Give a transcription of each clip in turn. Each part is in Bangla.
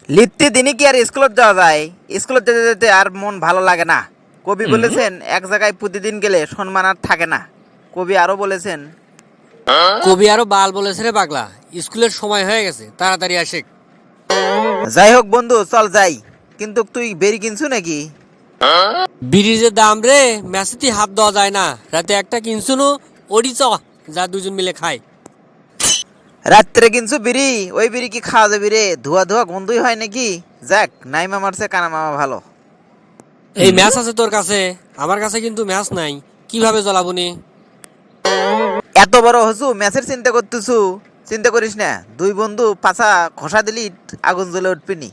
লিপ্তি দিনই কি আর স্কুলত যাওয়া যায়? স্কুলত যেতে যেতে আর মন ভালো লাগে না। কবি বলেছেন এক জায়গায় প্রতিদিন গেলে সম্মান আর থাকে না। কবি আরো বলেছেন, কবি আরো বাল বলেছে রে পাগলা, স্কুলের সময় হয়ে গেছে, তাড়াতাড়ি আসে। যাই হোক বন্ধু চল যাই, কিন্তু তুই বেরি কিনছু নাকি? বিড়ির যে দাম রে, ম্যাচেতে হাত দেওয়া যায় না। রাতে একটা কিনছু নু, ওডি চ, যা দুজন মিলে খাই। রাত্রে কিনছু বিড়ি? ওই বিড়ি কি খাওয়া যাবি রে? ধোয়া ধোয়া গন্ধই হয় নাকি? যাক, নাই মামার চেয়ে কানা মামা ভালো। এই ম্যাচ আছে তোর কাছে, আমার কাছে কিন্তু ম্যাচ নাই, কিভাবে জ্বলাবনি? এত বড় হসু ম্যাচের চিন্তা করতেছু? চিন্তা করিস না, দুই বন্ধু পাছা খসা দিলি আগুন জ্বলে উঠবিনি।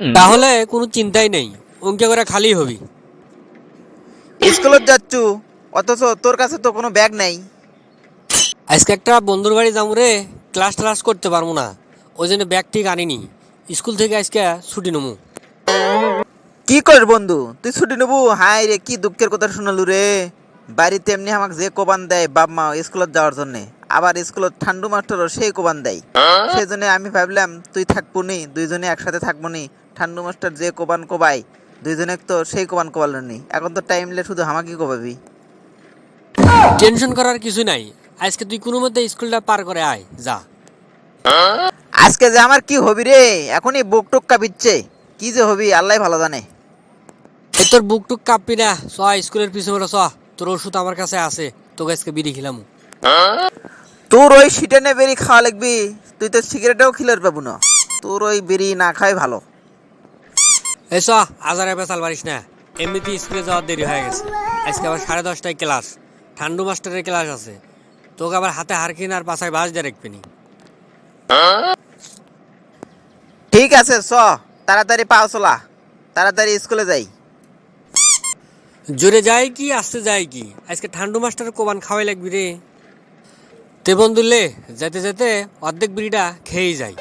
তাহলে কোনো চিন্তাই নেই, অঙ্কে করে খালি হবি। স্কুলত যাচ্ছু, অথচ তোর কাছে তো কোনো ব্যাগ নাই। আজকে একটা বন্ধুর বাড়ি যাবো রে, ক্লাস ট্লাস করতে পারবো না, ওই জন্য ব্যাগ ঠিক আনিনি। স্কুল থেকে আজকে ছুটি নেবো। কি করিস বন্ধু, তুই ছুটি নেবু? হাই রে, কি দুঃখের কথা শুনালু রে। বাড়িতে এমনি আমাকে যে কোবান দেয় বাপ মা স্কুলত যাওয়ার জন্য, আবার স্কুলত ঠান্ডু মাস্টারও সেই কোবান দেয়। সেই জন্য আমি ভাবলাম তুই থাকবো নি, দুইজনে একসাথে থাকবো নি। ঠান্ডু মাস্টার যে কোবান কোবাই, দুইজনে তো সেই কোবান কোবালো নি। এখন তো টাইম লে শুধু আমাকে কোবাবি। টেনশন করার কিছু নাই, আজকে তুই কোনো মধ্যে স্কুলটা পার করে আয় যা। আজকে যে আমার কি হবি রে, এখনই বুক টুক কাঁপিচ্ছে। কি যে হবি আল্লাহ ভালো জানে। এই তোর বুক টুক কাঁপবি না, চ স্কুলের পিছনে চ, তোর ওষুধ আমার কাছে আছে, তোকে আজকে বিড়ি খেলাম। তোর ওই সিটেনে বেরি খাওয়া লাগবি? তুই তো সিগারেটেও খিলার পাবো না। তোর ওই বেরি না খাই ভালো। এই চ, আজারে পেঁচাল পারিস না, এমনিতেই স্কুলে যাওয়ার দেরি হয়ে গেছে। আজকে আবার 10:30টায় ক্লাস, ঠান্ডু মাস্টারের ক্লাস আছে, তোকে আবার হাতে হারকিন আর পাছায় বাস দিয়ে রাখবিনি। ঠিক আছে চ, তাড়াতাড়ি পাও চলা, তাড়াতাড়ি স্কুলে যাই। জোরে যায় কি আসতে যায় কি, আজকে ঠান্ডু মাস্টার কোবান খাওয়াই লাগবি রে। তে বন্ধুলে, যেতে যেতে অর্ধেক বিড়িটা খেয়েই যায়।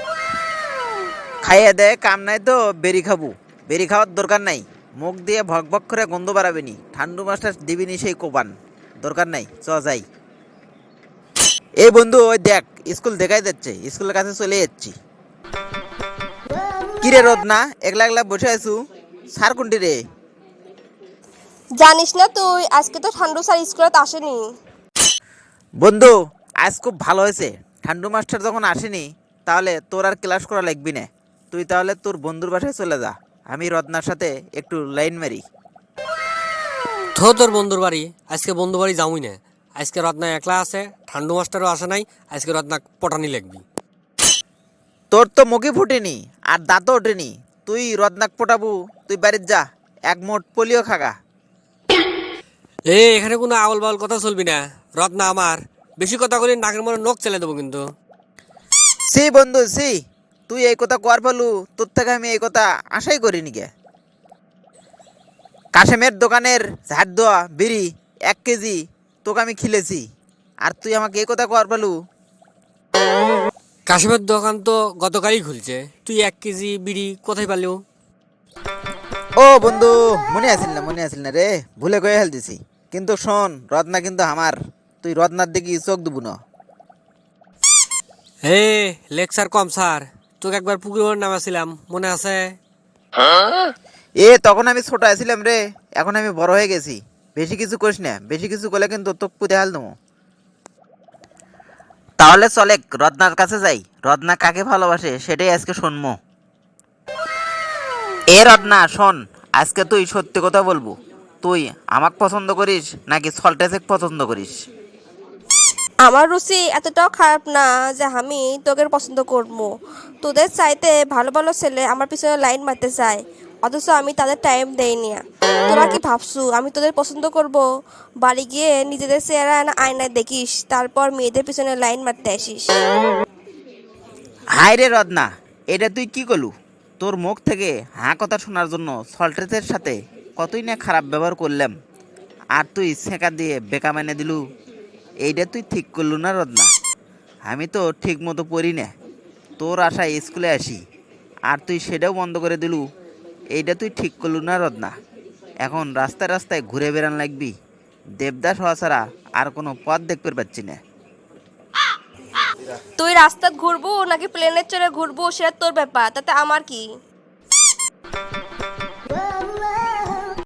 খাইয়ে দে, কাম নাই তো বেরি খাবো। বেরি খাওয়ার দরকার নাই, মুখ দিয়ে ভক ভক করে গন্ধ বাড়াবিনি। ঠান্ডু মাস্টার দিবিনি সেই কোবান, দরকার নাই, চ যাই। এই বন্ধু ওই দেখ, স্কুল দেখাই যাচ্ছে, স্কুলের কাছে চলে যাচ্ছি। কিরে রোদ না, একলা একলা বসে আছু? সার কোনটি রে? জানিস না তুই, আজকে তো ঠান্ডু স্যার স্কুলত আসেনি। বন্ধু, আজ খুব ভালো হয়েছে, ঠান্ডু মাস্টার যখন আসেনি, তাহলে তোর আর ক্লাস করা লাগবি না। তুই তাহলে তোর বন্ধুর বাসায় চলে যা, আমি রত্নার সাথে একটু লাইন মারি। তোর বন্ধুর বাড়ি, আজকে বন্ধু বাড়ি যাবই না। আজকে রত্না একলা আছে, ঠান্ডু মাস্টারও আসে নাই, আজকে রত্না পটানি লাগবি। তোর তো মুখে ফুটেনি আর দাঁতও ওঠেনি, তুই রত্নাক পটাবু? তুই বাড়ির যা, এক মোট পোলিও খাগা। এখানে কোনো আউল বাউল কথা চলবি না, রত্না আমার, বেশি কথা বলি নাকের মনে নখ চেলে দেবো কিন্তু। সি বন্ধু সি, তুই এই কথা কর ফেলু, তোর থেকে আমি এই কথা আশাই করিনি গে। কাশেমের দোকানের ঝাড় দেওয়া বিড়ি 1 কেজি তোকে আমি খিলেছি, আর তুই আমাকে এই কথা কর ফেলু? কাশিমের দোকান তো গতকালই খুলছে, তুই 1 কেজি বিড়ি কোথায় পালিও? ও বন্ধু, মনে আসিল না রে, ভুলে গয়ে হেল দিছি। কিন্তু শোন, রত্না কিন্তু আমার, তুই রত্নার দিকে চোখ দেবু না। হে লেকচার কম স্যার, তোকে একবার পুকুরের নামাছিলাম মনে আছে? তখন আমি ছোট আছিলাম রে, এখন আমি বড় হয়ে গেছি। বেশি কিছু করিস না, বেশি কিছু করলে কিন্তু তোকে পুঁতে হাল দেবো। তাহলে চলে রত্নার কাছে যাই, রত্না কাকে ভালোবাসে সেটাই আজকে শুনবো। রত্না শোন, আজকে তুই সত্যি কথা বলবো, তুই আমাকে পছন্দ করিস নাকি সল্টেসেক পছন্দ করিস? আমার রুচি এতটাও খারাপ না যে আমি তোকে পছন্দ করবো। তোদের চাইতে ভালো ভালো ছেলে আমার পিছনে লাইন মারতে চায়, অথচ আমি তাদের টাইম দেইনি। তোরা কি ভাবছু আমি তোদের পছন্দ করব? বাড়ি গিয়ে নিজেদের চেহারা আয়নায় দেখিস, তারপর মেয়েদের পিছনে লাইন মারতে আসিস। হাই রে রত্না, এটা তুই কি করলু? তোর মুখ থেকে হাঁ কথা শোনার জন্য সল্টেসের সাথে কতই না খারাপ ব্যবহার করলাম, আর তুই সেঁকা দিয়ে বেকা মেনে দিলু। এইটা তুই ঠিক করলু না রত্না। আমি তো ঠিক মতো পড়ি না, তোর আশায় স্কুলে আসি, আর তুই সেটাও বন্ধ করে দিলু। এইটা তুই ঠিক করলু না রত্না। এখন রাস্তায় রাস্তায় ঘুরে বেড়ান লাগবি, দেবদাস হওয়া ছাড়া আর কোনো পথ দেখতে পাচ্ছি না। তুই রাস্তায় ঘুরবো নাকি প্লেনে চড়ে ঘুরবো সেটা তোর ব্যাপার, তাতে আমার কি?